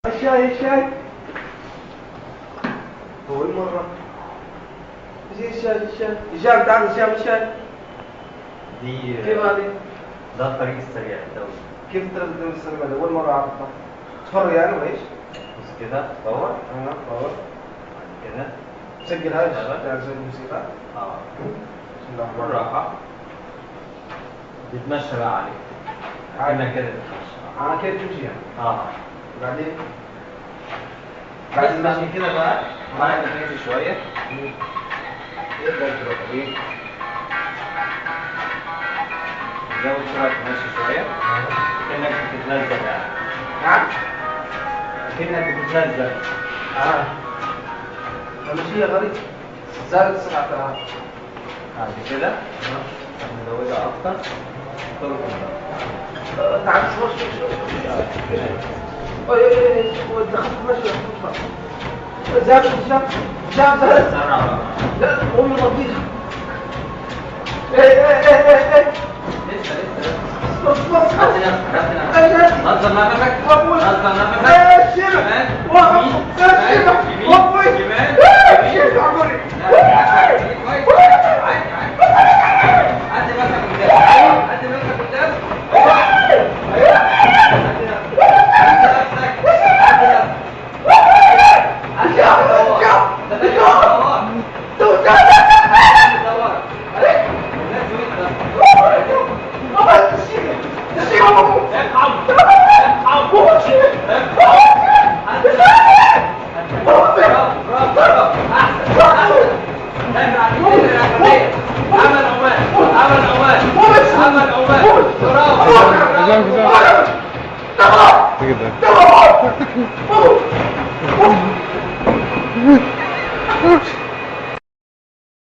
الشاي أول مرة زي الشاي تعال الشاي دي كيف هذه؟ ده الطريق السريع الدولي. كيف الطريق السريع هذا؟ أول مرة أعرفها. تفرج يعني وإيش؟ بص كده باور باور كده سجل هاي تعال سجل الموسيقى. بسم الله الرحمن الرحيم. بالراحة بتمشى بقى عليك كأنك كده بتمشي. كيف تمشي يعني؟ بعدين بعد المشي كده بقى معاك تمشي شوية يبدأ تروح إيه؟ زود سرعة المشي شوية كأنك بتتنزل يعني. نعم؟ كأنك بتتنزل. المشي غريب. زادت سرعة ترى. بعد كده نزودها أكتر. تعال شوي. ودخلت مشي زاد سرعة لا قومي بطيخ. لسه بص نزل نفسك نزل نفسك كده